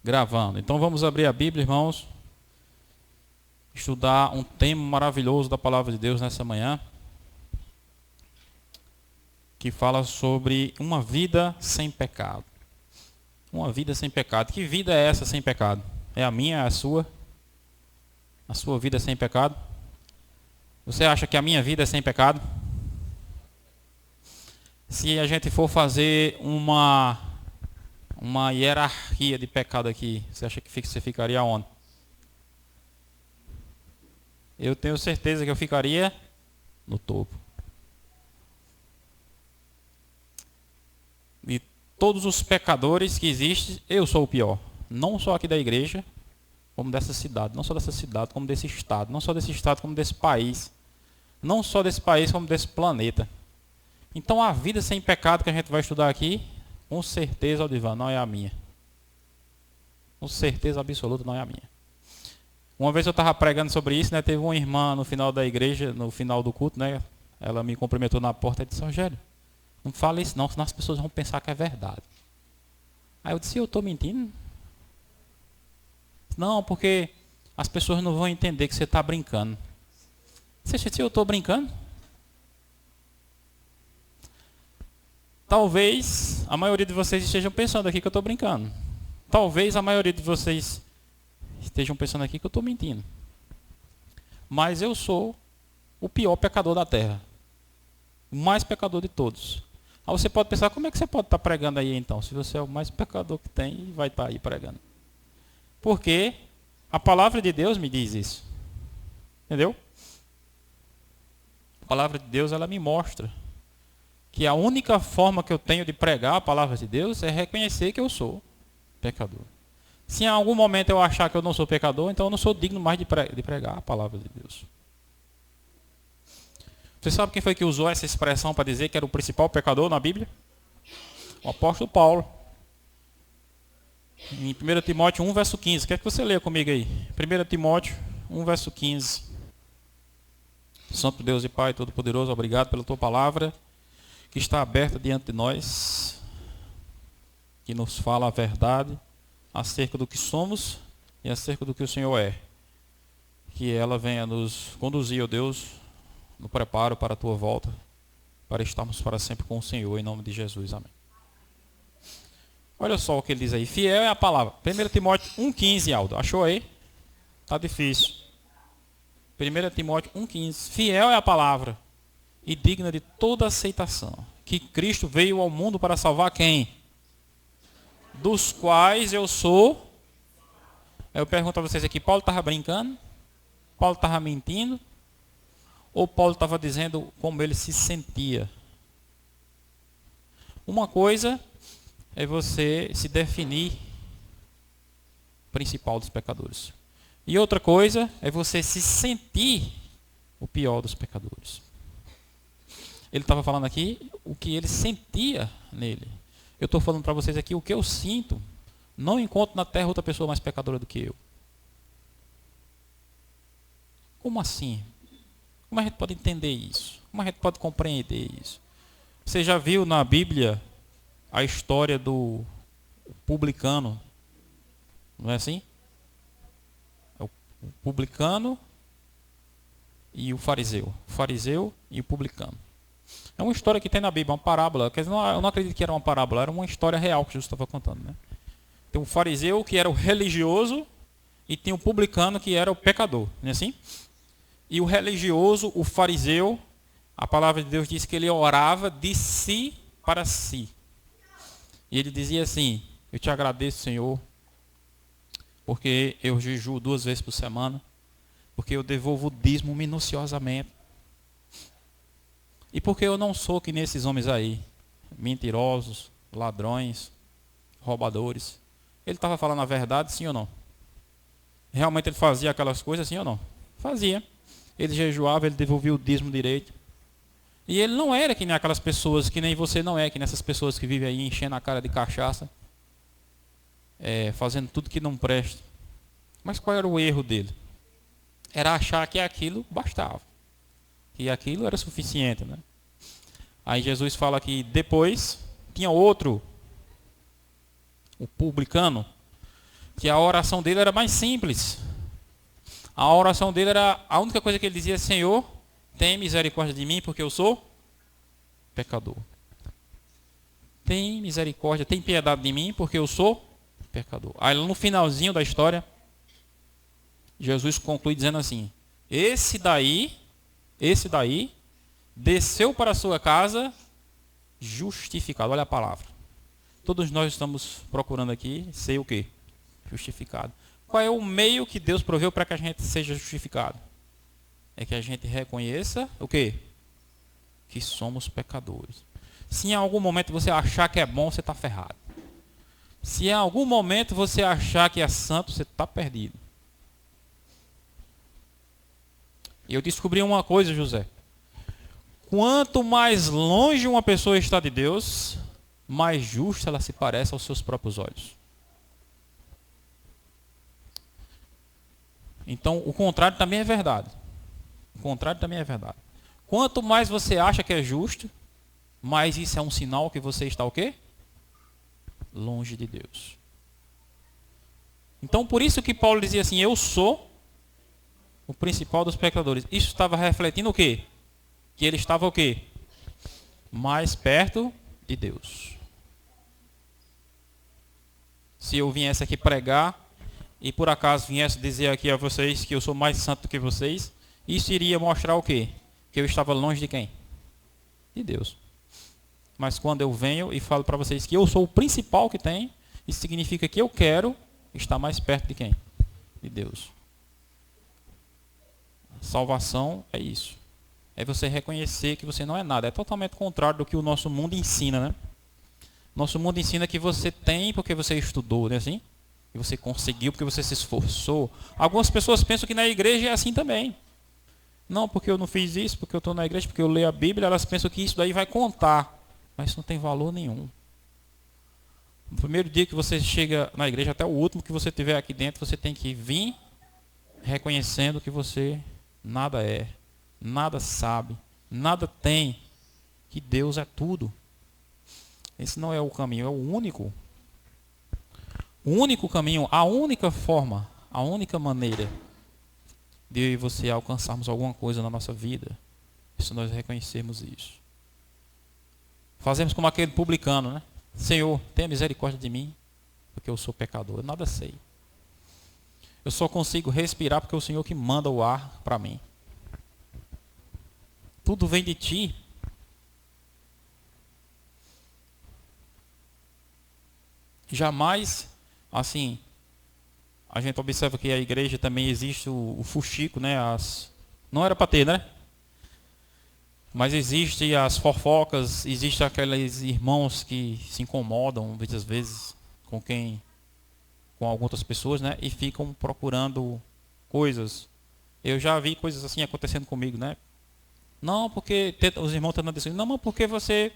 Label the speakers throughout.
Speaker 1: Gravando. Então vamos abrir a Bíblia, irmãos, estudar um tema maravilhoso da palavra de Deus nessa manhã, que fala sobre uma vida sem pecado. Uma vida sem pecado. Que vida é essa sem pecado? É a minha, é a sua? A sua vida é sem pecado? Você acha que a minha vida é sem pecado? Se a gente for fazer uma hierarquia de pecado aqui, você acha que você ficaria onde? Eu tenho certeza que eu ficaria no topo. De todos os pecadores que existem, eu sou o pior. Não só aqui da igreja, como dessa cidade. Não só dessa cidade, como desse estado. Não só desse estado, como desse país. Não só desse país, como desse planeta. Então a vida sem pecado que a gente vai estudar aqui, com certeza, Odivan, não é a minha. Com certeza absoluta não é a minha. Uma vez eu estava pregando sobre isso, né? Teve uma irmã no final da igreja, no final do culto, né? Ela me cumprimentou na porta e disse: Rogério, não fala isso não, senão as pessoas vão pensar que é verdade. Aí eu disse: eu estou mentindo? Não, porque as pessoas não vão entender que você está brincando. Você acha que eu estou brincando? Talvez a maioria de vocês estejam pensando aqui que eu estou brincando. Talvez a maioria de vocês estejam pensando aqui que eu estou mentindo. Mas eu sou o pior pecador da terra. O mais pecador de todos. Aí você pode pensar, como é que você pode estar pregando aí então? Se você é o mais pecador que tem e vai estar aí pregando. Porque a palavra de Deus me diz isso. Entendeu? A palavra de Deus, ela me mostra que a única forma que eu tenho de pregar a palavra de Deus é reconhecer que eu sou pecador. Se em algum momento eu achar que eu não sou pecador, então eu não sou digno mais de pregar a palavra de Deus. Você sabe quem foi que usou essa expressão para dizer que era o principal pecador na Bíblia? O apóstolo Paulo. Em 1 Timóteo 1, verso 15. Quer que você leia comigo aí? 1 Timóteo 1, verso 15. Santo Deus e Pai Todo-Poderoso, obrigado pela tua palavra, que está aberta diante de nós, que nos fala a verdade acerca do que somos e acerca do que o Senhor é. Que ela venha nos conduzir, ó Deus, no preparo para a tua volta, para estarmos para sempre com o Senhor, em nome de Jesus, amém. Olha só o que ele diz aí, fiel é a palavra. 1 Timóteo 1,15, Aldo, achou aí? Está difícil. 1 Timóteo 1,15, fiel é a palavra e digna de toda aceitação, que Cristo veio ao mundo para salvar quem? Dos quais eu sou. Eu pergunto a vocês aqui, Paulo estava brincando? Paulo estava mentindo? Ou Paulo estava dizendo como ele se sentia? Uma coisa é você se definir principal dos pecadores. E outra coisa é você se sentir o pior dos pecadores. Ele estava falando aqui o que ele sentia nele. Eu estou falando para vocês aqui o que eu sinto. Não encontro na terra outra pessoa mais pecadora do que eu. Como assim? Como a gente pode entender isso? Como a gente pode compreender isso? Você já viu na Bíblia a história do publicano? Não é assim? É o publicano e o fariseu. O fariseu e o publicano. É uma história que tem na Bíblia, uma parábola. Eu não acredito que era uma parábola, era uma história real que Jesus estava contando. Né? Tem um fariseu que era o religioso e tem um publicano que era o pecador. Não é assim? E o religioso, o fariseu, a palavra de Deus diz que ele orava de si para si. E ele dizia assim: eu te agradeço, Senhor, porque eu jejuo 2 vezes por semana, porque eu devolvo o dízimo minuciosamente. E porque eu não sou que nesses homens aí, mentirosos, ladrões, roubadores. Ele estava falando a verdade, sim ou não? Realmente ele fazia aquelas coisas, sim ou não? Fazia. Ele jejuava, ele devolvia o dízimo direito. E ele não era que nem aquelas pessoas, que nem você não é, que nessas pessoas que vivem aí enchendo a cara de cachaça, fazendo tudo que não presta. Mas qual era o erro dele? Era achar que aquilo bastava. Que aquilo era suficiente, né? Aí Jesus fala que depois tinha outro, o publicano, que a oração dele era mais simples. A oração dele era, a única coisa que ele dizia: Senhor, tem misericórdia de mim, porque eu sou pecador. Tem misericórdia, tem piedade de mim, porque eu sou pecador. Aí no finalzinho da história, Jesus conclui dizendo assim: esse daí, desceu para a sua casa justificado. Olha a palavra. Todos nós estamos procurando aqui ser o quê? Justificado. Qual é o meio que Deus proveu para que a gente seja justificado? É que a gente reconheça o quê? Que somos pecadores. Se em algum momento você achar que é bom, você está ferrado. Se em algum momento você achar que é santo, você está perdido. E eu descobri uma coisa, José. Quanto mais longe uma pessoa está de Deus, mais justa ela se parece aos seus próprios olhos. Então, o contrário também é verdade. O contrário também é verdade. Quanto mais você acha que é justo, mais isso é um sinal que você está o quê? Longe de Deus. Então, por isso que Paulo dizia assim: eu sou o principal dos pecadores. Isso estava refletindo o quê? Que ele estava o quê? Mais perto de Deus. Se eu viesse aqui pregar e por acaso viesse dizer aqui a vocês que eu sou mais santo do que vocês, isso iria mostrar o quê? Que eu estava longe de quem? De Deus. Mas quando eu venho e falo para vocês que eu sou o principal que tem, isso significa que eu quero estar mais perto de quem? De Deus. Salvação é isso. É você reconhecer que você não é nada. É totalmente contrário do que o nosso mundo ensina, né? Nosso mundo ensina que você tem porque você estudou, né? Assim? E você conseguiu porque você se esforçou. Algumas pessoas pensam que na igreja é assim também. Não, porque eu não fiz isso, porque eu estou na igreja, porque eu leio a Bíblia, elas pensam que isso daí vai contar. Mas isso não tem valor nenhum. No primeiro dia que você chega na igreja, até o último que você tiver aqui dentro, você tem que vir reconhecendo que você nada é, nada sabe, nada tem, que Deus é tudo. Esse não é o caminho, é o único caminho, a única forma, a única maneira de eu e você alcançarmos alguma coisa na nossa vida, se nós reconhecermos isso. Fazemos como aquele publicano, né? Senhor, tenha misericórdia de mim, porque eu sou pecador. Eu nada sei. Eu só consigo respirar porque é o Senhor que manda o ar para mim. Tudo vem de ti. Jamais, assim, a gente observa que a igreja também existe o fuxico, né? Não era para ter, né? Mas existe as fofocas, existe aqueles irmãos que se incomodam muitas vezes com algumas outras pessoas, né? E ficam procurando coisas. Eu já vi coisas assim acontecendo comigo, né? Não, porque os irmãos estão dizendo, não, mas porque você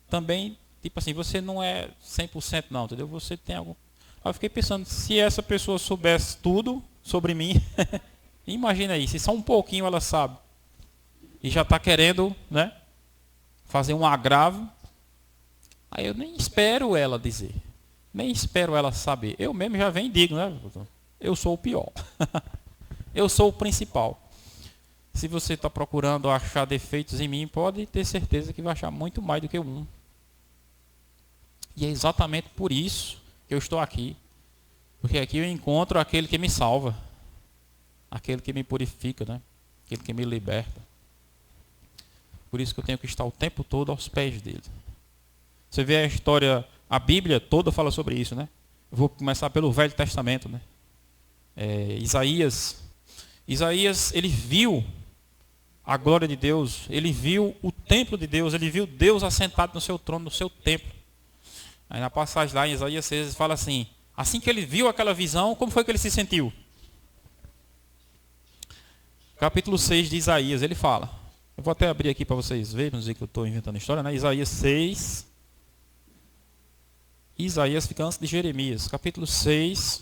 Speaker 1: também, tipo assim, você não é 100% não, entendeu? Você tem algo. Aí eu fiquei pensando, se essa pessoa soubesse tudo sobre mim, imagina aí, se só um pouquinho ela sabe. E já está querendo, né, fazer um agravo. Aí eu nem espero ela dizer. Nem espero ela saber. Eu mesmo já venho e digo, né? Eu sou o pior. Eu sou o principal. Se você está procurando achar defeitos em mim, pode ter certeza que vai achar muito mais do que um. E é exatamente por isso que eu estou aqui. Porque aqui eu encontro aquele que me salva. Aquele que me purifica, né? Aquele que me liberta. Por isso que eu tenho que estar o tempo todo aos pés dele. Você vê a história, a Bíblia toda fala sobre isso, né? Eu vou começar pelo Velho Testamento, né? Isaías, ele viu a glória de Deus, ele viu o templo de Deus, ele viu Deus assentado no seu trono, no seu templo. Aí na passagem lá em Isaías 6, fala assim que ele viu aquela visão, como foi que ele se sentiu? Capítulo 6 de Isaías, ele fala, eu vou até abrir aqui para vocês verem, não dizer que eu estou inventando história, né? Isaías 6, Isaías fica antes de Jeremias, capítulo 6,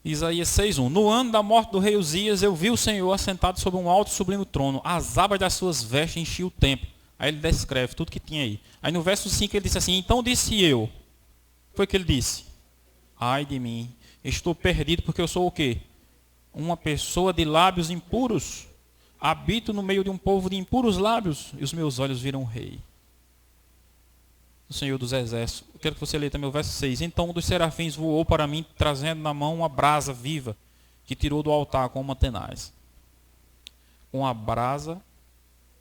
Speaker 1: Isaías 6:1. No ano da morte do rei Uzias, eu vi o Senhor assentado sobre um alto e sublime trono, as abas das suas vestes enchiam o templo. Aí ele descreve tudo que tinha aí. Aí no verso 5 ele disse assim, então disse eu, foi o que ele disse, Ai de mim, estou perdido porque eu sou o quê? Uma pessoa de lábios impuros. Habito no meio de um povo de impuros lábios e os meus olhos viram o rei, o Senhor dos Exércitos. Eu quero que você leia também o verso 6. Então um dos serafins voou para mim, trazendo na mão uma brasa viva, que tirou do altar com uma tenaz. Com a brasa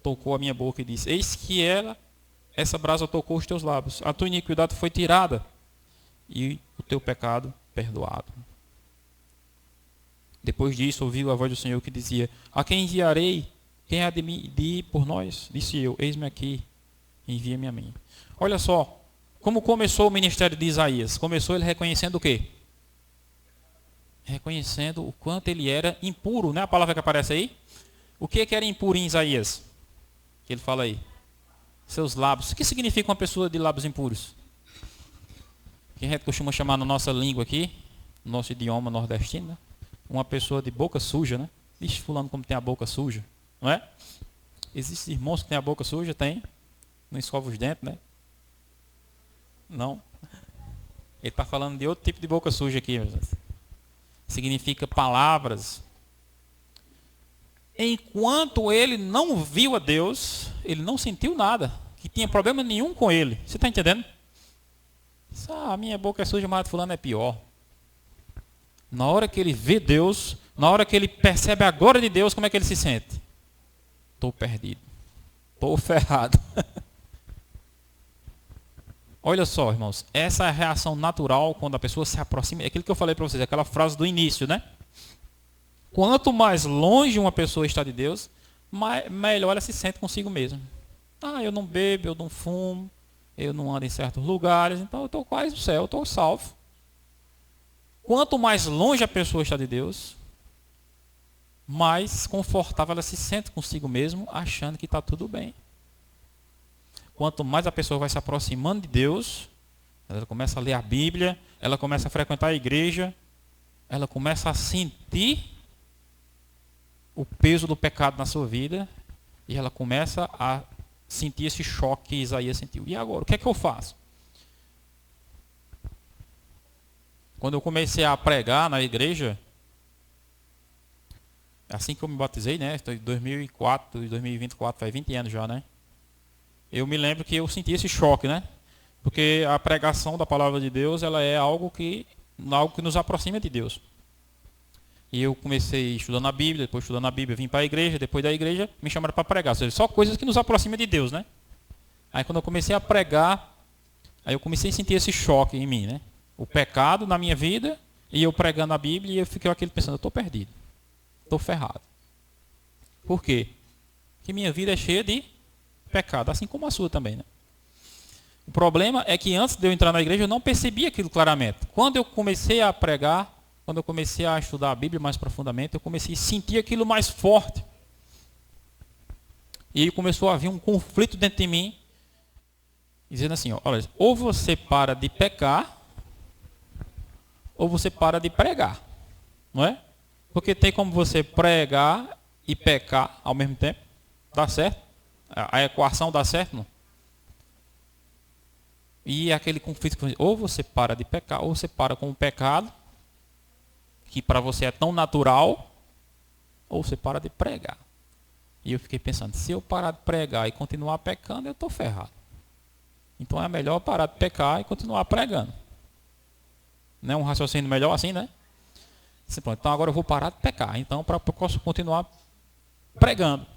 Speaker 1: tocou a minha boca e disse: eis que essa brasa tocou os teus lábios. A tua iniquidade foi tirada e o teu pecado perdoado. Depois disso ouviu a voz do Senhor que dizia: a quem enviarei? Quem há de ir por nós? Disse eu: eis-me aqui, envia-me a mim. Olha só, como começou o ministério de Isaías. Começou ele reconhecendo o quê? Reconhecendo o quanto ele era impuro, não é a palavra que aparece aí? O que era impuro em Isaías? Que ele fala aí. Seus lábios. O que significa uma pessoa de lábios impuros? Que a gente costuma chamar na nossa língua aqui, no nosso idioma nordestino, né? Uma pessoa de boca suja, né? Ixi, fulano como tem a boca suja, não é? Existem irmãos que têm a boca suja? Tem. Não escova os dentes, né? Não. Ele está falando de outro tipo de boca suja aqui. Significa palavras. Enquanto ele não viu a Deus, ele não sentiu nada, que tinha problema nenhum com ele. Você está entendendo? A minha boca é suja, mas fulano é pior. Na hora que ele vê Deus, na hora que ele percebe a glória de Deus, como é que ele se sente? Estou perdido. Estou ferrado. Olha só, irmãos, essa é a reação natural quando a pessoa se aproxima. É aquilo que eu falei para vocês, aquela frase do início, né? Quanto mais longe uma pessoa está de Deus, melhor ela se sente consigo mesma. Eu não bebo, eu não fumo, eu não ando em certos lugares, então eu estou quase no céu, eu estou salvo. Quanto mais longe a pessoa está de Deus, mais confortável ela se sente consigo mesmo, achando que está tudo bem. Quanto mais a pessoa vai se aproximando de Deus, ela começa a ler a Bíblia, ela começa a frequentar a igreja, ela começa a sentir o peso do pecado na sua vida e ela começa a sentir esse choque que Isaías sentiu. E agora, o que é que eu faço? Quando eu comecei a pregar na igreja, assim que eu me batizei, né? Em 2004, 2024, faz 20 anos já, né? Eu me lembro que eu senti esse choque, né? Porque a pregação da palavra de Deus, ela é algo que nos aproxima de Deus. E eu comecei estudando a Bíblia, depois estudando a Bíblia, vim para a igreja, depois da igreja me chamaram para pregar. Ou seja, só coisas que nos aproximam de Deus, né? Aí quando eu comecei a pregar, aí eu comecei a sentir esse choque em mim, né? O pecado na minha vida, e eu pregando a Bíblia, e eu fiquei aquele pensando: eu estou perdido, estou ferrado. Por quê? Porque minha vida é cheia de pecado, assim como a sua também, né? O problema é que antes de eu entrar na igreja, eu não percebia aquilo claramente. Quando eu comecei a pregar, quando eu comecei a estudar a Bíblia mais profundamente, eu comecei a sentir aquilo mais forte. E aí começou a haver um conflito dentro de mim, dizendo assim: olha, ou você para de pecar, ou você para de pregar, não é? Porque tem como você pregar e pecar ao mesmo tempo. Dá certo? A equação dá certo, não? E aquele conflito, ou você para de pecar, ou você para com o pecado, que para você é tão natural, ou você para de pregar. E eu fiquei pensando: se eu parar de pregar e continuar pecando, eu estou ferrado. Então é melhor parar de pecar e continuar pregando. Não é um raciocínio melhor assim, né? Pronto, então agora eu vou parar de pecar, então para eu posso continuar pregando.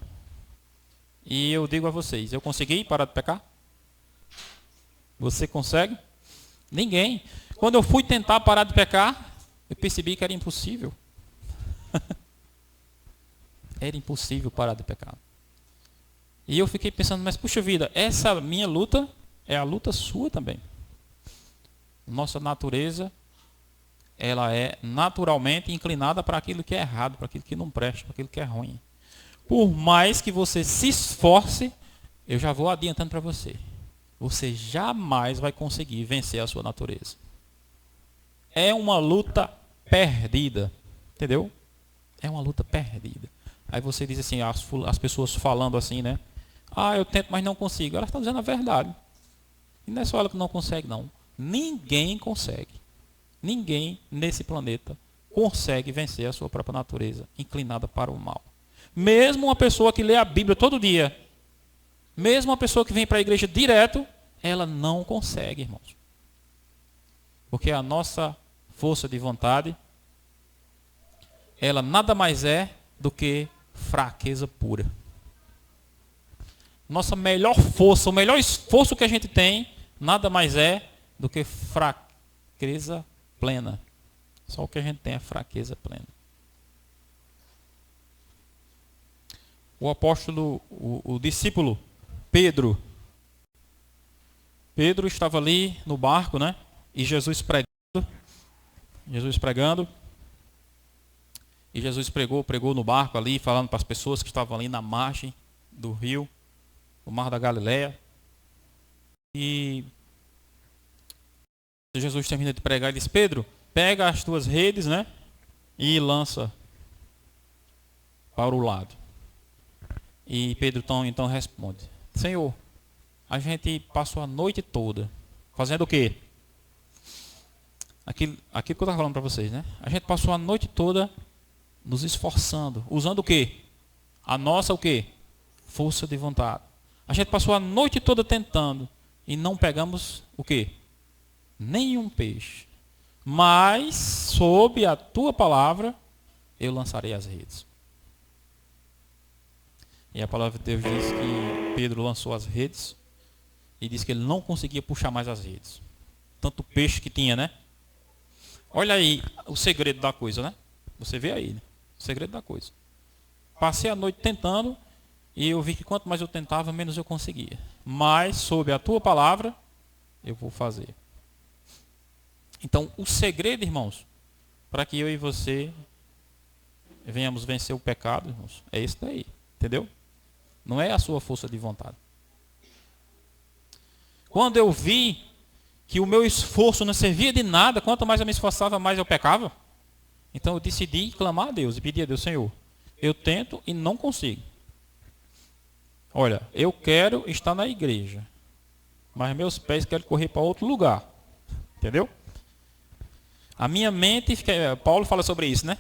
Speaker 1: E eu digo a vocês: eu consegui parar de pecar? Você consegue? Ninguém. Quando eu fui tentar parar de pecar, eu percebi que era impossível. Era impossível parar de pecar. E eu fiquei pensando: mas puxa vida, essa minha luta é a luta sua também. Nossa natureza, ela é naturalmente inclinada para aquilo que é errado, para aquilo que não presta, para aquilo que é ruim. Por mais que você se esforce, eu já vou adiantando para você: você jamais vai conseguir vencer a sua natureza. É uma luta perdida, entendeu? É uma luta perdida. Aí você diz assim, as pessoas falando assim, né? Eu tento, mas não consigo. Elas estão dizendo a verdade. E não é só ela que não consegue, não. Ninguém consegue. ninguém nesse planeta consegue vencer a sua própria natureza inclinada para o mal. Mesmo uma pessoa que lê a Bíblia todo dia, mesmo uma pessoa que vem para a igreja direto, ela não consegue, irmãos. Porque a nossa força de vontade, ela nada mais é do que fraqueza pura. Nossa melhor força, o melhor esforço que a gente tem, nada mais é do que fraqueza plena. Só o que a gente tem é fraqueza plena. O apóstolo, o discípulo Pedro estava ali no barco, né? E Jesus pregando. E Jesus pregou no barco ali, falando para as pessoas que estavam ali na margem do rio, do mar da Galileia. E Jesus termina de pregar e diz: Pedro, pega as tuas redes, né? E lança para o lado. E Pedro então responde: Senhor, a gente passou a noite toda fazendo o quê? Aquilo que eu estava falando para vocês, né? A gente passou a noite toda nos esforçando, usando o quê? A nossa o quê? Força de vontade. A gente passou a noite toda tentando e não pegamos o quê? Nenhum peixe. Mas sob a tua palavra eu lançarei as redes. E a palavra de Deus diz que Pedro lançou as redes e disse que ele não conseguia puxar mais as redes. Tanto peixe que tinha, né? Olha aí o segredo da coisa, né? Você vê aí, né? O segredo da coisa. Passei a noite tentando e eu vi que quanto mais eu tentava, menos eu conseguia. Mas sob a tua palavra eu vou fazer. Então, o segredo, irmãos, para que eu e você venhamos vencer o pecado, irmãos, é esse daí, entendeu? Não é a sua força de vontade. Quando eu vi que o meu esforço não servia de nada, quanto mais eu me esforçava, mais eu pecava, então eu decidi clamar a Deus e pedir a Deus: Senhor, eu tento e não consigo. Olha, eu quero estar na igreja, mas meus pés querem correr para outro lugar. Entendeu? A minha mente, Paulo fala sobre isso, né?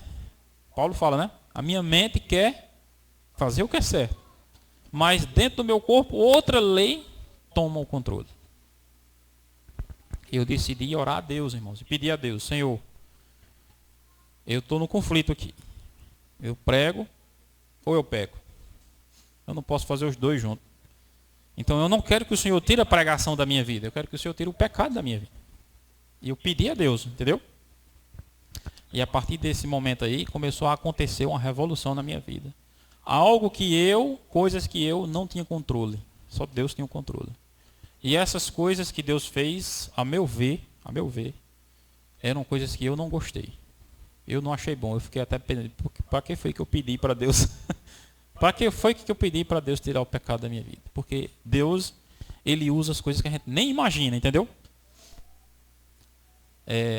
Speaker 1: Paulo fala, né? A minha mente quer fazer o que é certo, mas dentro do meu corpo outra lei toma o controle. Eu decidi orar a Deus, irmãos, e pedir a Deus: Senhor, eu estou no conflito aqui. Eu prego ou eu peco. Eu não posso fazer os dois juntos. Então eu não quero que o Senhor tire a pregação da minha vida. Eu quero que o Senhor tire o pecado da minha vida. E eu pedi a Deus, entendeu? E a partir desse momento aí, começou a acontecer uma revolução na minha vida. Coisas que eu não tinha controle. Só Deus tinha o controle. E essas coisas que Deus fez, a meu ver, eram coisas que eu não gostei. Eu não achei bom. Eu fiquei até pensando: para que foi que eu pedi para Deus? Para que foi que eu pedi para Deus tirar o pecado da minha vida? Porque Deus, Ele usa as coisas que a gente nem imagina, entendeu?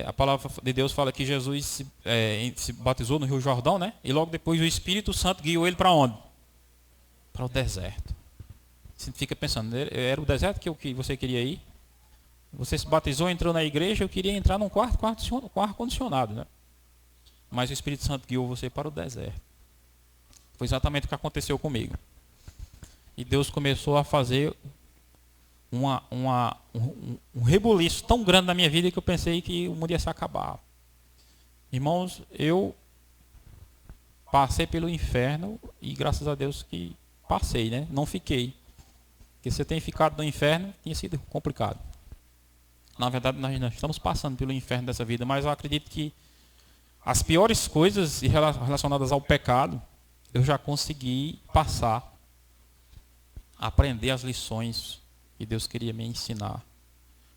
Speaker 1: A palavra de Deus fala que Jesus se batizou no Rio Jordão, né? E logo depois o Espírito Santo guiou ele para onde? Para o deserto. Você fica pensando: era o deserto que você queria ir? Você se batizou, entrou na igreja, eu queria entrar num quarto com ar-condicionado, né? Mas o Espírito Santo guiou você para o deserto. Foi exatamente o que aconteceu comigo. E Deus começou a fazer um rebuliço tão grande na minha vida que eu pensei que o mundo ia se acabar. Irmãos, eu passei pelo inferno e graças a Deus que passei, né? Não fiquei. Porque se eu tenho ficado no inferno, tinha sido complicado. Na verdade, nós estamos passando pelo inferno dessa vida, mas eu acredito que as piores coisas relacionadas ao pecado, eu já consegui passar, aprender as lições que Deus queria me ensinar.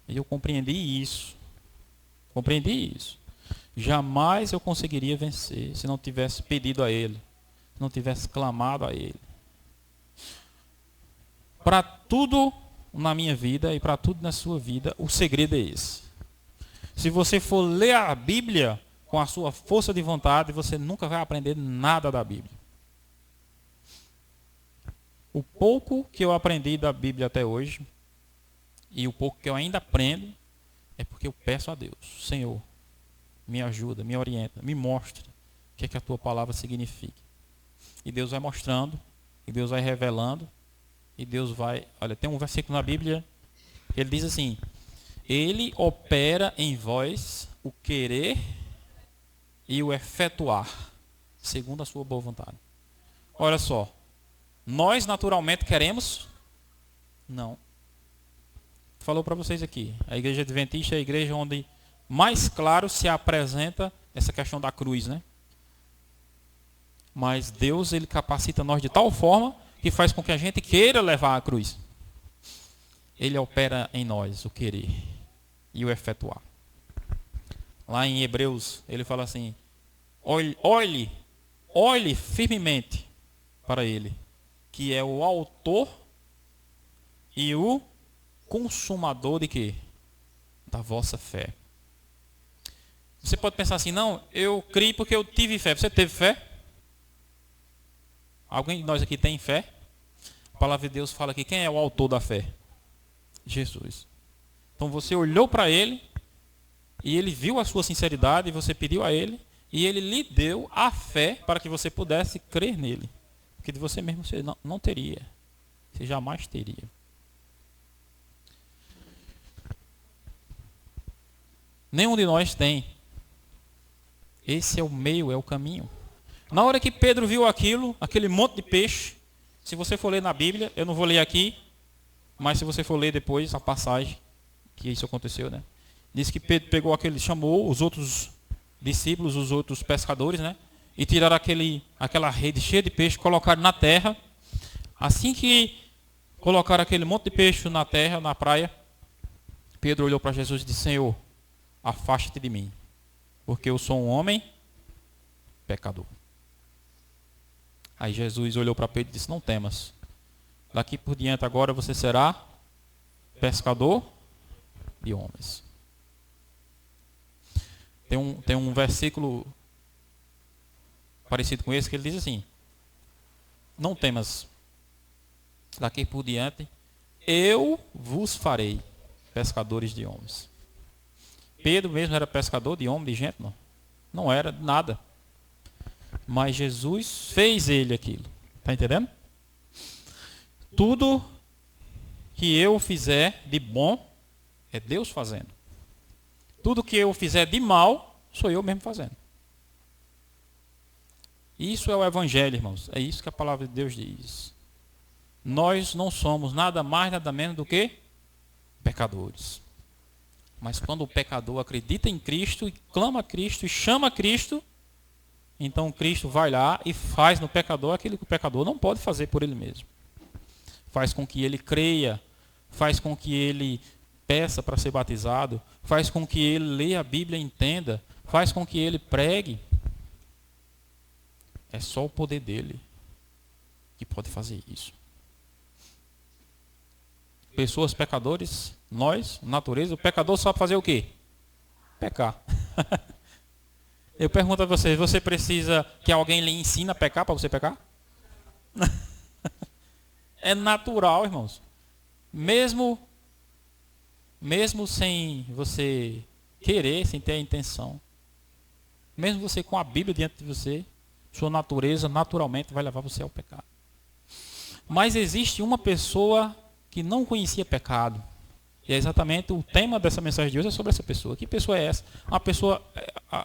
Speaker 1: E eu compreendi isso. Jamais eu conseguiria vencer se não tivesse pedido a Ele, se não tivesse clamado a Ele. Para tudo na minha vida e para tudo na sua vida, o segredo é esse. Se você for ler a Bíblia com a sua força de vontade, você nunca vai aprender nada da Bíblia. O pouco que eu aprendi da Bíblia até hoje, e o pouco que eu ainda aprendo, é porque eu peço a Deus: Senhor, me ajuda, me orienta, me mostra o que é que a tua palavra significa. E Deus vai mostrando, e Deus vai revelando, e Deus vai... Olha, tem um versículo na Bíblia, que ele diz assim: Ele opera em vós o querer e o efetuar, segundo a sua boa vontade. Olha só, nós naturalmente queremos? Não. Falou para vocês aqui, a igreja adventista é a igreja onde mais claro se apresenta essa questão da cruz, né? Mas Deus, ele capacita nós de tal forma que faz com que a gente queira levar a cruz. Ele opera em nós o querer e o efetuar. Lá em Hebreus, ele fala assim: olhe firmemente para ele, que é o autor e o consumador de quê? Da vossa fé. Você pode pensar assim: não, eu criei porque eu tive fé. Você teve fé? Alguém de nós aqui tem fé? A palavra de Deus fala que quem é o autor da fé? Jesus. Então você olhou para ele e ele viu a sua sinceridade e você pediu a ele e ele lhe deu a fé para que você pudesse crer nele. Porque de você mesmo você não teria. Você jamais teria. Nenhum de nós tem. Esse é o meio, é o caminho. Na hora que Pedro viu aquilo, aquele monte de peixe, se você for ler na Bíblia, eu não vou ler aqui, mas se você for ler depois a passagem que isso aconteceu, né? Diz que Pedro pegou aquele, chamou os outros discípulos, os outros pescadores, né? E tiraram aquela rede cheia de peixe, colocaram na terra. Assim que colocaram aquele monte de peixe na terra, na praia, Pedro olhou para Jesus e disse: Senhor, afasta-te de mim, porque eu sou um homem pecador. Aí Jesus olhou para Pedro e disse: não temas, daqui por diante agora você será pescador de homens. Tem um versículo parecido com esse que ele diz assim: não temas, daqui por diante eu vos farei pescadores de homens. Pedro mesmo era pescador de homem, de gente? Não. Não era nada. Mas Jesus fez ele aquilo. Está entendendo? Tudo que eu fizer de bom é Deus fazendo. Tudo que eu fizer de mal sou eu mesmo fazendo. Isso é o Evangelho, irmãos. É isso que a palavra de Deus diz. Nós não somos nada mais, nada menos do que pecadores. Mas quando o pecador acredita em Cristo, e clama a Cristo, e chama a Cristo, então Cristo vai lá e faz no pecador aquilo que o pecador não pode fazer por ele mesmo. Faz com que ele creia, faz com que ele peça para ser batizado, faz com que ele leia a Bíblia e entenda, faz com que ele pregue. É só o poder dele que pode fazer isso. Pessoas pecadores, nós, natureza, o pecador sabe fazer o quê? Pecar. Eu pergunto a vocês: você precisa que alguém lhe ensine a pecar para você pecar? É natural, irmãos. Mesmo sem você querer, sem ter a intenção, mesmo você com a Bíblia diante de você, sua natureza naturalmente vai levar você ao pecado. Mas existe uma pessoa que não conhecia pecado. E é exatamente o tema dessa mensagem de hoje, é sobre essa pessoa. Que pessoa é essa? Uma pessoa,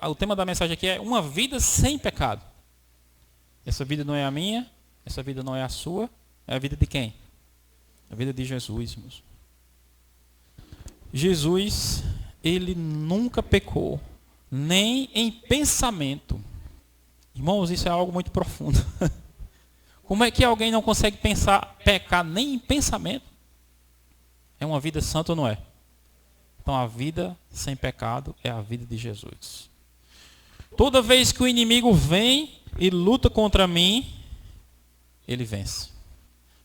Speaker 1: o tema da mensagem aqui é uma vida sem pecado. Essa vida não é a minha, essa vida não é a sua, é a vida de quem? A vida de Jesus, irmãos. Jesus, ele nunca pecou, nem em pensamento. Irmãos, isso é algo muito profundo. Como é que alguém não consegue pecar nem em pensamento? É uma vida santa ou não é? Então a vida sem pecado é a vida de Jesus. Toda vez que o inimigo vem e luta contra mim, ele vence.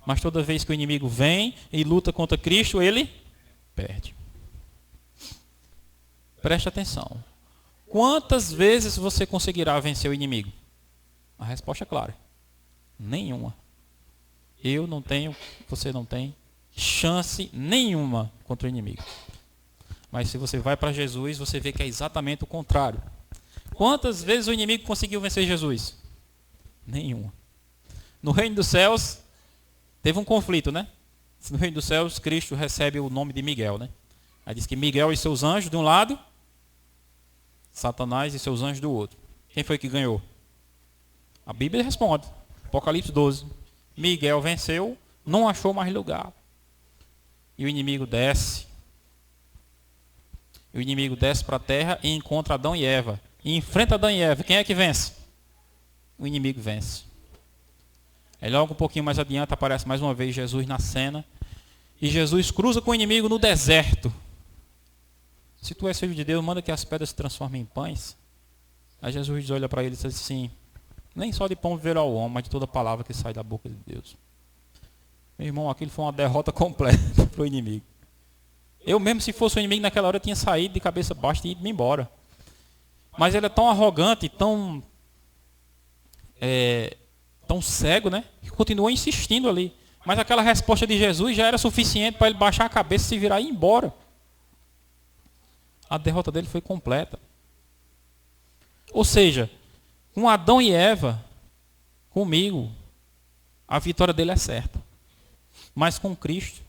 Speaker 1: Mas toda vez que o inimigo vem e luta contra Cristo, ele perde. Preste atenção. Quantas vezes você conseguirá vencer o inimigo? A resposta é clara: nenhuma. Eu não tenho, você não tem chance nenhuma contra o inimigo. Mas se você vai para Jesus, você vê que é exatamente o contrário. Quantas vezes o inimigo conseguiu vencer Jesus? Nenhuma. No reino dos céus, teve um conflito, né? No reino dos céus, Cristo recebe o nome de Miguel, né? Aí diz que Miguel e seus anjos de um lado, Satanás e seus anjos do outro. Quem foi que ganhou? A Bíblia responde. Apocalipse 12. Miguel venceu, não achou mais lugar. E o inimigo desce. O inimigo desce para a terra e encontra Adão e Eva. E enfrenta Adão e Eva. Quem é que vence? O inimigo vence. Aí logo um pouquinho mais adiante aparece mais uma vez Jesus na cena. E Jesus cruza com o inimigo no deserto. Se tu és filho de Deus, manda que as pedras se transformem em pães. Aí Jesus olha para ele e diz assim: nem só de pão viverá o homem, mas de toda palavra que sai da boca de Deus. Meu irmão, aquilo foi uma derrota completa para o inimigo. Eu mesmo, se fosse o inimigo naquela hora, eu tinha saído de cabeça baixa e ido embora. Mas ele é tão arrogante, tão cego, né? Que continua insistindo ali. Mas aquela resposta de Jesus já era suficiente para ele baixar a cabeça, se virar e ir embora. A derrota dele foi completa. Ou seja, com Adão e Eva, comigo, a vitória dele é certa. Mas com Cristo,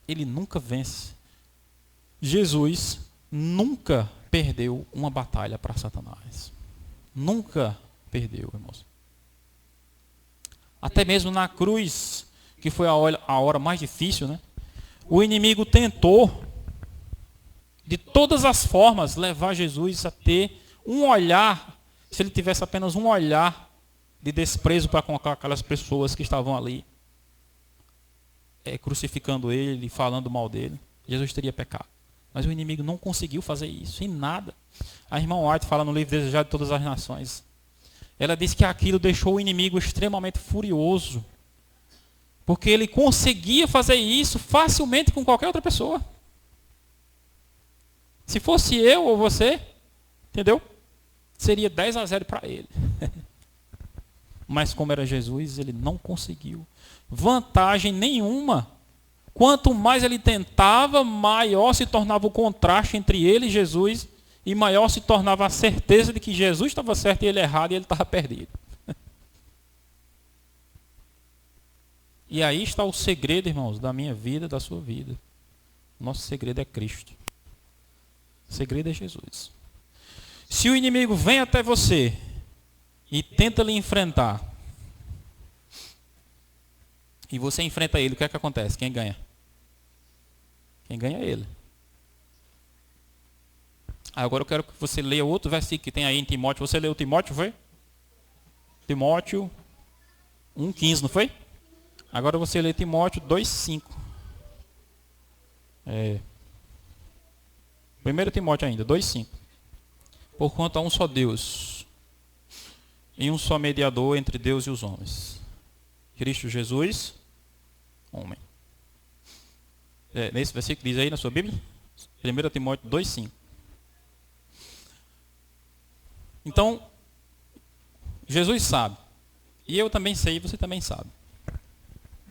Speaker 1: ele nunca vence. Jesus nunca perdeu uma batalha para Satanás. Nunca perdeu, irmãos. Até mesmo na cruz, que foi a hora mais difícil, né? O inimigo tentou, de todas as formas, levar Jesus a ter um olhar, se ele tivesse apenas um olhar de desprezo para com aquelas pessoas que estavam ali, crucificando ele, falando mal dele, Jesus teria pecado. Mas o inimigo não conseguiu fazer isso, em nada. A irmã White fala no livro Desejado de Todas as Nações. Ela diz que aquilo deixou o inimigo extremamente furioso, porque ele conseguia fazer isso facilmente com qualquer outra pessoa. Se fosse eu ou você, entendeu? Seria 10-0 para ele. Mas como era Jesus, ele não conseguiu vantagem nenhuma. Quanto mais ele tentava, maior se tornava o contraste entre ele e Jesus, e maior se tornava a certeza de que Jesus estava certo e ele errado e ele estava perdido. E aí está o segredo, irmãos, da minha vida, da sua vida. Nosso segredo é Cristo. O segredo é Jesus. Se o inimigo vem até você e tenta lhe enfrentar, e você enfrenta ele, o que é que acontece? Quem ganha? Quem ganha é ele. Agora eu quero que você leia outro versículo que tem aí em Timóteo. Você leu Timóteo, foi? Timóteo 1,15, não foi? Agora você lê Timóteo 2,5. 1 Timóteo ainda, 2,5. Porquanto há um só Deus e um só mediador entre Deus e os homens, Cristo Jesus, homem. Nesse versículo diz aí na sua Bíblia? 1 Timóteo 2,5. Então, Jesus sabe, e eu também sei, e você também sabe.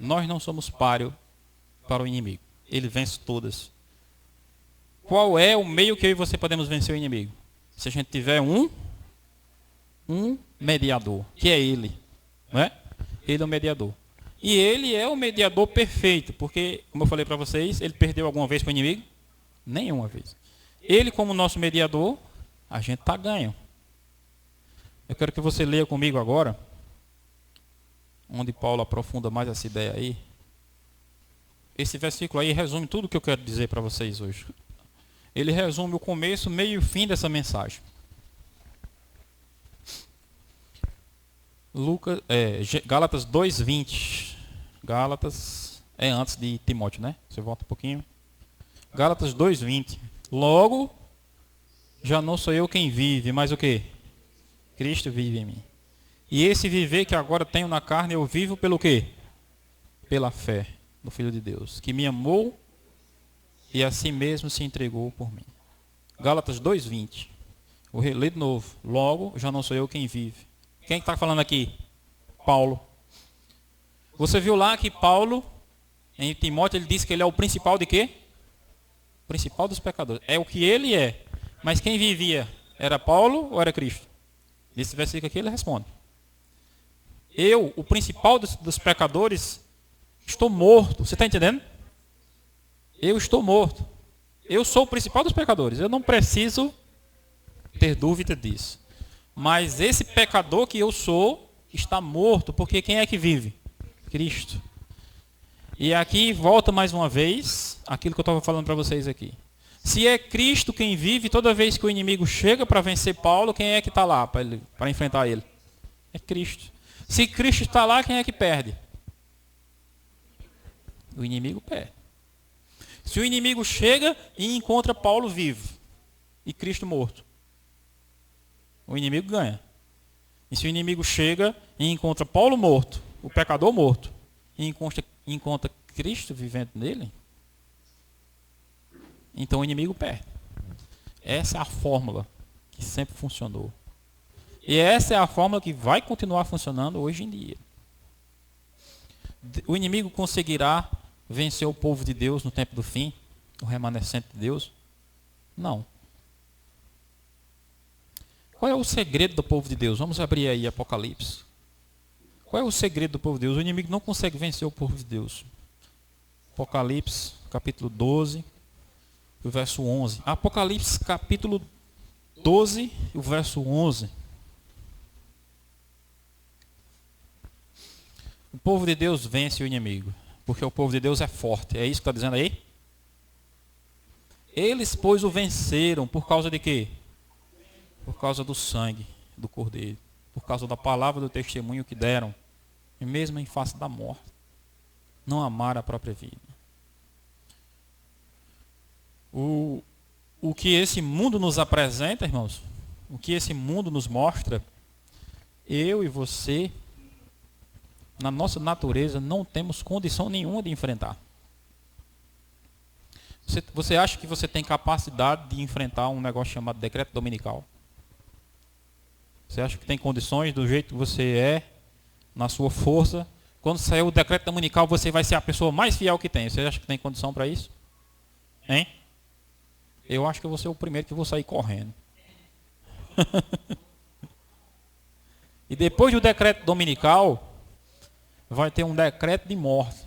Speaker 1: Nós não somos páreo para o inimigo. Ele vence todas. Qual é o meio que eu e você podemos vencer o inimigo? Se a gente tiver um mediador, que é ele. Não é? Ele é o mediador. E ele é o mediador perfeito, porque, como eu falei para vocês, ele perdeu alguma vez para o inimigo? Nenhuma vez. Ele, como nosso mediador, a gente está ganho. Eu quero que você leia comigo agora, onde Paulo aprofunda mais essa ideia aí. Esse versículo aí resume tudo o que eu quero dizer para vocês hoje. Ele resume o começo, meio e o fim dessa mensagem. Gálatas 2:20. Gálatas é antes de Timóteo, né? Você volta um pouquinho. Gálatas 2:20. Logo, já não sou eu quem vive, mas o quê? Cristo vive em mim. E esse viver que agora tenho na carne, eu vivo pelo quê? Pela fé no Filho de Deus, que me amou e a si mesmo se entregou por mim. Gálatas 2:20. Vou reler de novo. Logo, já não sou eu quem vive. Quem está falando aqui? Paulo. Você viu lá que Paulo, em Timóteo, ele disse que ele é o principal de quê? Principal dos pecadores. É o que ele é. Mas quem vivia Era Paulo ou era Cristo? Nesse versículo aqui ele responde. Eu, o principal dos pecadores, estou morto. Você está entendendo? Eu estou morto. Eu sou o principal dos pecadores. Eu não preciso ter dúvida disso. Mas esse pecador que eu sou está morto, porque quem é que vive? Cristo. E aqui volta mais uma vez aquilo que eu estava falando para vocês aqui. Se é Cristo quem vive, toda vez que o inimigo chega para vencer Paulo, quem é que está lá para enfrentar ele? É Cristo. Se Cristo está lá, quem é que perde? O inimigo perde. Se o inimigo chega e encontra Paulo vivo e Cristo morto, o inimigo ganha. E se o inimigo chega e encontra Paulo morto, o pecador morto, e encontra Cristo vivendo nele, então o inimigo perde. Essa é a fórmula que sempre funcionou. E essa é a fórmula que vai continuar funcionando hoje em dia. O inimigo conseguirá vencer o povo de Deus no tempo do fim, o remanescente de Deus? Não. Qual é o segredo do povo de Deus? Vamos abrir aí Apocalipse. Qual é o segredo do povo de Deus? O inimigo não consegue vencer o povo de Deus. Apocalipse, capítulo 12, o verso 11. Apocalipse, capítulo 12, o verso 11. O povo de Deus vence o inimigo, porque o povo de Deus é forte. É isso que está dizendo aí? Eles, pois, o venceram por causa de quê? Por causa do sangue do Cordeiro, por causa da palavra do testemunho que deram, e mesmo em face da morte, não amaram a própria vida. O que esse mundo nos apresenta, irmãos, o que esse mundo nos mostra, eu e você, na nossa natureza, não temos condição nenhuma de enfrentar. Você acha que você tem capacidade de enfrentar um negócio chamado decreto dominical? Você acha que tem condições do jeito que você é, na sua força? Quando sair o decreto dominical, você vai ser a pessoa mais fiel que tem. Você acha que tem condição para isso? Hein? Eu acho que eu vou ser o primeiro que vou sair correndo. E depois do decreto dominical, vai ter um decreto de morte.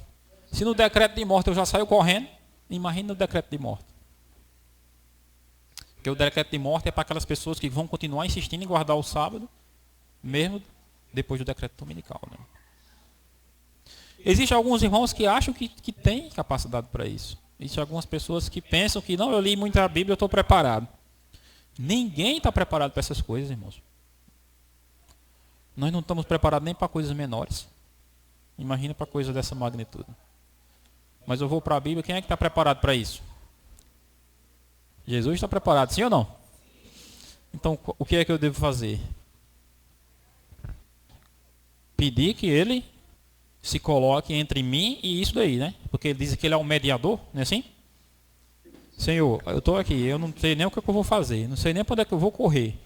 Speaker 1: Se no decreto de morte eu já saio correndo, imagina o decreto de morte. Porque o decreto de morte é para aquelas pessoas que vão continuar insistindo em guardar o sábado, mesmo depois do decreto dominical. Né? Existem alguns irmãos que acham que têm capacidade para isso. Existem algumas pessoas que pensam que, não, eu li muita Bíblia, eu estou preparado. Ninguém está preparado para essas coisas, irmãos. Nós não estamos preparados nem para coisas menores. Imagina para coisas dessa magnitude. Mas eu vou para a Bíblia, quem é que está preparado para isso? Jesus está preparado, sim ou não? Então, o que é que eu devo fazer? Pedir que ele se coloque entre mim e isso daí, né? Porque ele diz que ele é um mediador, não é assim? Senhor, eu estou aqui, eu não sei nem o que eu vou fazer, não sei nem para onde é que eu vou correr.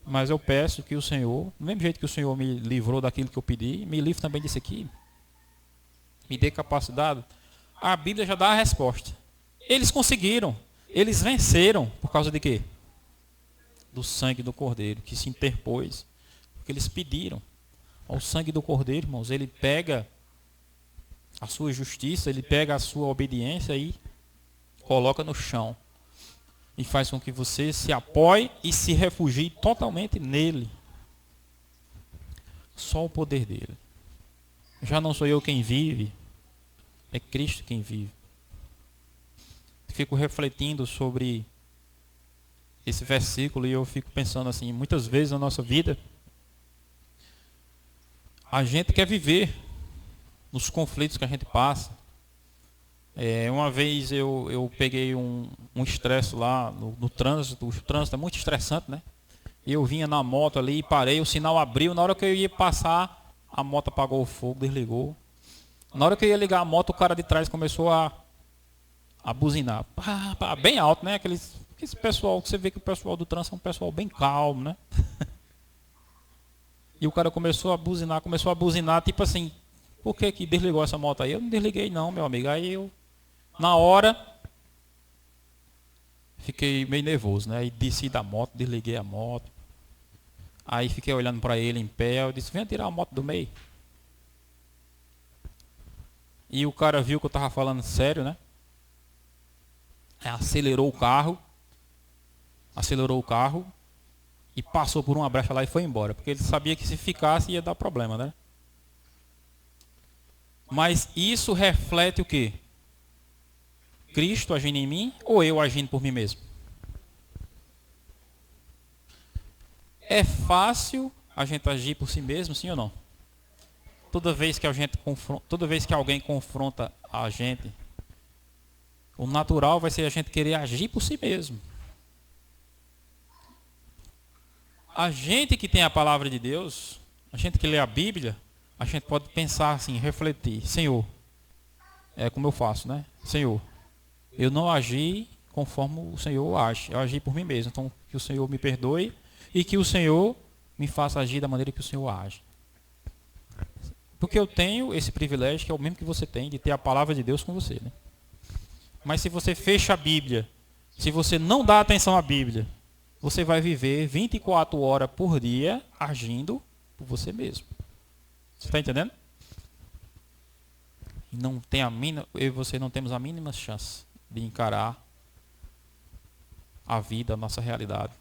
Speaker 1: Mas eu peço que o Senhor, do mesmo jeito que o Senhor me livrou daquilo que eu pedi, me livre também disso aqui. Me dê capacidade. A Bíblia já dá a resposta. Eles conseguiram. Eles venceram por causa de quê? Do sangue do Cordeiro, que se interpôs. Porque eles pediram. O sangue do Cordeiro, irmãos, ele pega a sua justiça, ele pega a sua obediência e coloca no chão. E faz com que você se apoie e se refugie totalmente nele. Só o poder dele. Já não sou eu quem vive, é Cristo quem vive. Fico refletindo sobre esse versículo e eu fico pensando assim, muitas vezes na nossa vida, a gente quer viver nos conflitos que a gente passa. Uma vez eu peguei um estresse lá no trânsito, o trânsito é muito estressante, né? E eu vinha na moto ali, parei, o sinal abriu, na hora que eu ia passar, a moto apagou o fogo, desligou. Na hora que eu ia ligar a moto, o cara de trás começou a buzinar. Bem alto, né? Esse pessoal, que você vê que o pessoal do trânsito é um pessoal bem calmo, né? E o cara começou a buzinar, tipo assim, por que desligou essa moto aí? Eu não desliguei não, meu amigo. Aí eu, na hora, fiquei meio nervoso, né? Aí desci da moto, desliguei a moto. Aí fiquei olhando para ele em pé, eu disse, venha tirar a moto do meio. E o cara viu que eu estava falando sério, né? Aí acelerou o carro e passou por uma brecha lá e foi embora, porque ele sabia que se ficasse ia dar problema, né? Mas isso reflete o quê? Cristo agindo em mim ou eu agindo por mim mesmo? É fácil a gente agir por si mesmo, sim ou não? Toda vez que alguém confronta a gente, o natural vai ser a gente querer agir por si mesmo. A gente que tem a palavra de Deus, a gente que lê a Bíblia, a gente pode pensar assim, refletir, Senhor, é como eu faço, né? Senhor, eu não agi conforme o Senhor age, eu agi por mim mesmo. Então, que o Senhor me perdoe e que o Senhor me faça agir da maneira que o Senhor age. Porque eu tenho esse privilégio, que é o mesmo que você tem, de ter a palavra de Deus com você, né? Mas se você fecha a Bíblia, se você não dá atenção à Bíblia, você vai viver 24 horas por dia agindo por você mesmo. Você está entendendo? Não tem eu e você não temos a mínima chance de encarar a vida, a nossa realidade,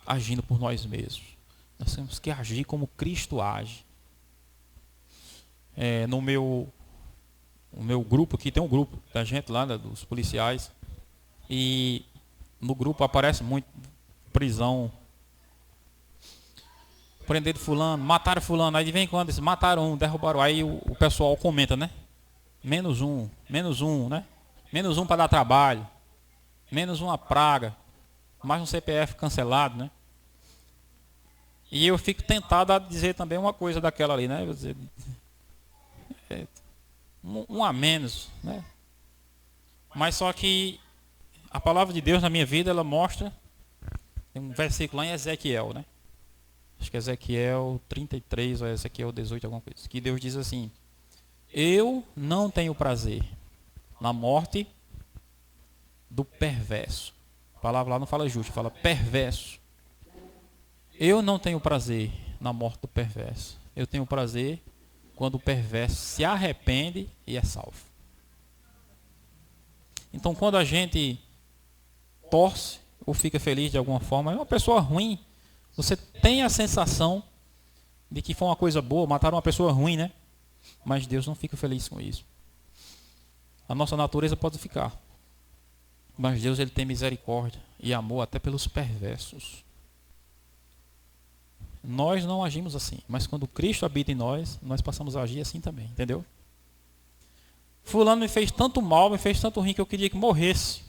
Speaker 1: agindo por nós mesmos. Nós temos que agir como Cristo age. No meu grupo aqui, tem um grupo da gente lá, né, dos policiais, e no grupo aparece muito prisão, prender fulano, mataram fulano, aí de vez em quando eles mataram um, derrubaram, aí o pessoal comenta, né? Menos um, né? Menos um para dar trabalho, menos uma praga, mais um CPF cancelado, né? E eu fico tentado a dizer também uma coisa daquela ali, né? Um a menos, né? Mas só que a palavra de Deus na minha vida, ela mostra, tem um versículo lá em Ezequiel, né? Acho que é Ezequiel 33 ou Ezequiel 18, alguma coisa. Que Deus diz assim, eu não tenho prazer na morte do perverso. A palavra lá não fala justo, fala perverso. Eu não tenho prazer na morte do perverso. Eu tenho prazer quando o perverso se arrepende e é salvo. Então, quando a gente torce ou fica feliz de alguma forma, é uma pessoa ruim. Você tem a sensação de que foi uma coisa boa, mataram uma pessoa ruim, né? Mas Deus não fica feliz com isso. A nossa natureza pode ficar. Mas Deus, ele tem misericórdia e amor até pelos perversos. Nós não agimos assim, mas quando Cristo habita em nós, nós passamos a agir assim também, entendeu? Fulano me fez tanto mal, me fez tanto ruim que eu queria que morresse.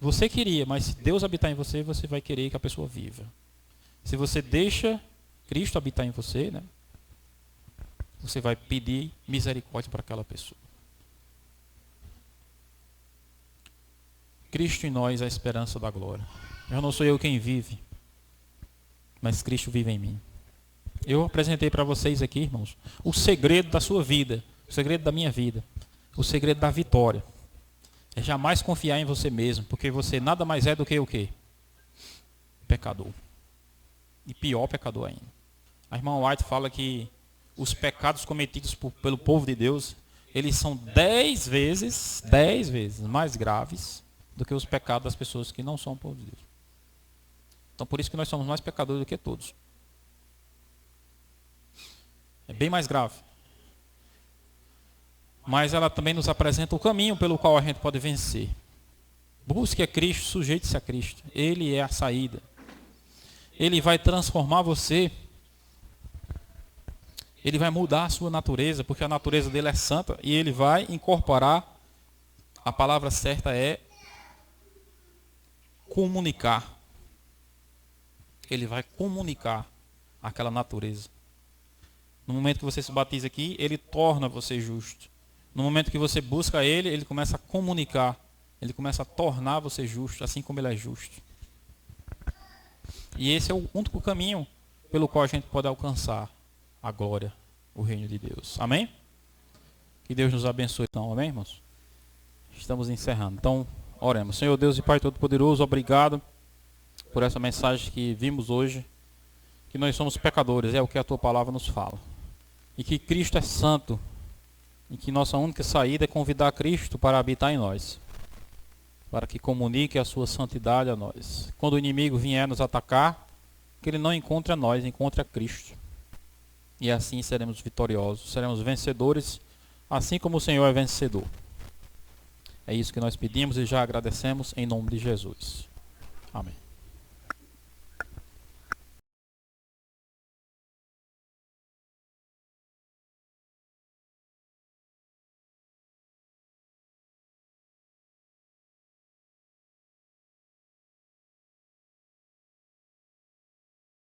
Speaker 1: Você queria, mas se Deus habitar em você, você vai querer que a pessoa viva. Se você deixa Cristo habitar em você, né, você vai pedir misericórdia para aquela pessoa. Cristo em nós é a esperança da glória. Já não sou eu quem vive, mas Cristo vive em mim. Eu apresentei para vocês aqui, irmãos, o segredo da sua vida, o segredo da minha vida, o segredo da vitória. É jamais confiar em você mesmo, porque você nada mais é do que o quê? Pecador. E pior pecador ainda. A irmã White fala que os pecados cometidos pelo povo de Deus, eles são 10 vezes mais graves do que os pecados das pessoas que não são povo de Deus. Então por isso que nós somos mais pecadores do que todos. É bem mais grave. Mas ela também nos apresenta o caminho pelo qual a gente pode vencer. Busque a Cristo, sujeite-se a Cristo. Ele é a saída. Ele vai transformar você. Ele vai mudar a sua natureza, porque a natureza dele é santa, e ele vai incorporar, a palavra certa é comunicar. Ele vai comunicar aquela natureza. No momento que você se batiza aqui, ele torna você justo. No momento que você busca ele, ele começa a comunicar. Ele começa a tornar você justo, assim como ele é justo. E esse é o único caminho pelo qual a gente pode alcançar a glória, o reino de Deus. Amém? Que Deus nos abençoe. Então, amém, irmãos? Estamos encerrando. Então, Oremos. Senhor Deus e Pai Todo-Poderoso, obrigado por essa mensagem que vimos hoje, que nós somos pecadores, é o que a Tua palavra nos fala. E que Cristo é santo, e que nossa única saída é convidar Cristo para habitar em nós, para que comunique a sua santidade a nós. Quando o inimigo vier nos atacar, que ele não encontre a nós, encontre a Cristo. E assim seremos vitoriosos, seremos vencedores, assim como o Senhor é vencedor. É isso que nós pedimos e já agradecemos em nome de Jesus. Amém.